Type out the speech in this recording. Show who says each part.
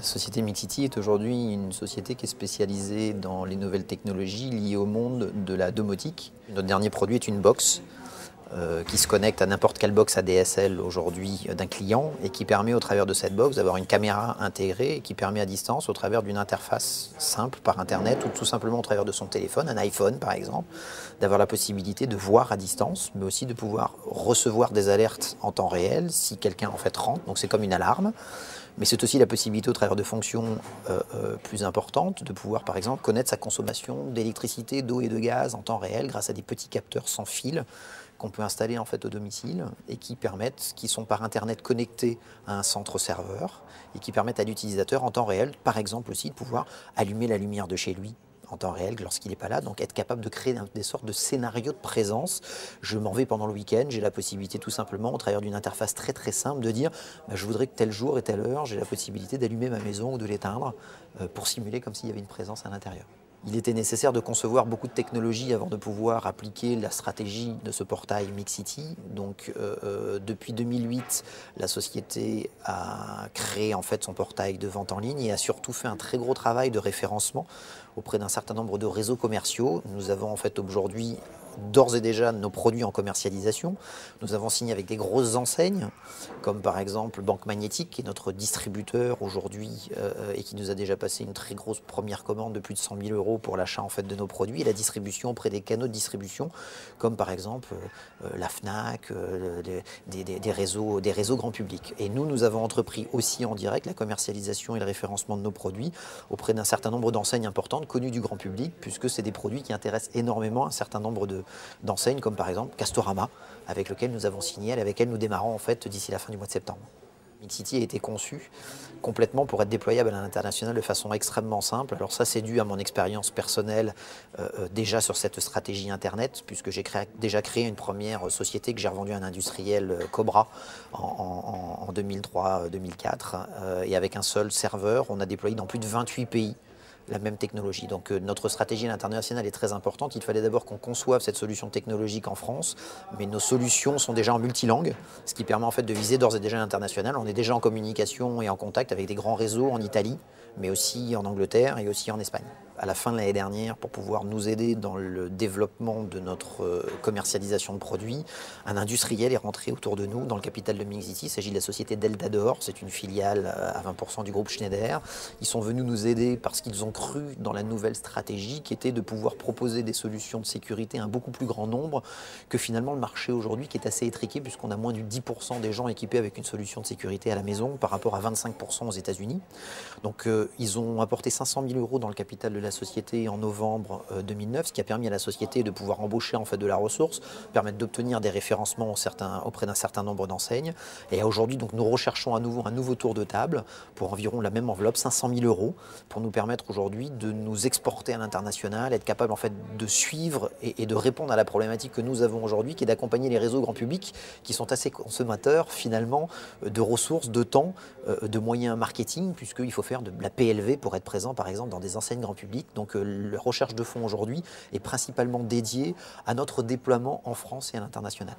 Speaker 1: société Mixity est aujourd'hui une société qui est spécialisée dans les nouvelles technologies liées au monde de la domotique. Notre dernier produit est une box qui se connecte à n'importe quelle box ADSL aujourd'hui d'un client et qui permet au travers de cette box d'avoir une caméra intégrée et qui permet à distance au travers d'une interface simple par internet ou tout simplement au travers de son téléphone, un iPhone par exemple, d'avoir la possibilité de voir à distance mais aussi de pouvoir recevoir des alertes en temps réel si quelqu'un en fait rentre, donc c'est comme une alarme. Mais c'est aussi la possibilité, au travers de fonctions plus importantes, de pouvoir, par exemple, connaître sa consommation d'électricité, d'eau et de gaz en temps réel grâce à des petits capteurs sans fil qu'on peut installer en fait au domicile et qui sont par Internet connectés à un centre serveur et qui permettent à l'utilisateur en temps réel, par exemple aussi, de pouvoir allumer la lumière de chez lui en temps réel lorsqu'il n'est pas là, donc être capable de créer des sortes de scénarios de présence. Je m'en vais pendant le week-end, j'ai la possibilité tout simplement, au travers d'une interface très très simple, de dire je voudrais que tel jour et telle heure, j'ai la possibilité d'allumer ma maison ou de l'éteindre pour simuler comme s'il y avait une présence à l'intérieur. Il était nécessaire de concevoir beaucoup de technologies avant de pouvoir appliquer la stratégie de ce portail Mixity. Donc depuis 2008, la société a créé en fait son portail de vente en ligne et a surtout fait un très gros travail de référencement auprès d'un certain nombre de réseaux commerciaux. Nous avons en fait aujourd'hui d'ores et déjà nos produits en commercialisation. Nous avons signé avec des grosses enseignes, comme par exemple Banque Magnétique, qui est notre distributeur aujourd'hui et qui nous a déjà passé une très grosse première commande de plus de 100 000 € pour l'achat en fait, de nos produits et la distribution auprès des canaux de distribution, comme par exemple la FNAC, des réseaux grand public. Et nous avons entrepris aussi en direct la commercialisation et le référencement de nos produits auprès d'un certain nombre d'enseignes importantes, connues du grand public, puisque c'est des produits qui intéressent énormément un certain nombre d'enseignes, comme par exemple Castorama, avec lequel nous avons signé, avec lequel nous démarrons en fait d'ici la fin du mois de septembre. Mixity a été conçu complètement pour être déployable à l'international de façon extrêmement simple. Alors ça, c'est dû à mon expérience personnelle déjà sur cette stratégie Internet, puisque j'ai déjà créé une première société que j'ai revendue à un industriel Cobra en 2003-2004. Et avec un seul serveur, on a déployé dans plus de 28 pays la même technologie. Donc notre stratégie à l'international est très importante. Il fallait d'abord qu'on conçoive cette solution technologique en France, mais nos solutions sont déjà en multilangue, ce qui permet en fait de viser d'ores et déjà l'international. On est déjà en communication et en contact avec des grands réseaux en Italie, mais aussi en Angleterre et aussi en Espagne. À la fin de l'année dernière, pour pouvoir nous aider dans le développement de notre commercialisation de produits, un industriel est rentré autour de nous dans le capital de Mixity. Il s'agit de la société Deltador, c'est une filiale à 20% du groupe Schneider. Ils sont venus nous aider parce qu'ils ont cru dans la nouvelle stratégie qui était de pouvoir proposer des solutions de sécurité à un beaucoup plus grand nombre que finalement le marché aujourd'hui qui est assez étriqué puisqu'on a moins du 10% des gens équipés avec une solution de sécurité à la maison par rapport à 25% aux États-Unis. Donc ils ont apporté 500 000 € dans le capital de la société en novembre 2009, ce qui a permis à la société de pouvoir embaucher en fait de la ressource, permettre d'obtenir des référencements auprès d'un certain nombre d'enseignes. Et aujourd'hui, donc, nous recherchons à nouveau un nouveau tour de table pour environ la même enveloppe, 500 000 €, pour nous permettre aujourd'hui de nous exporter à l'international, être capable en fait de suivre et de répondre à la problématique que nous avons aujourd'hui, qui est d'accompagner les réseaux grand public qui sont assez consommateurs finalement de ressources, de temps, de moyens marketing, puisqu'il faut faire de la PLV pour être présent par exemple dans des enseignes grand public. Donc la recherche de fonds aujourd'hui est principalement dédiée à notre déploiement en France et à l'international.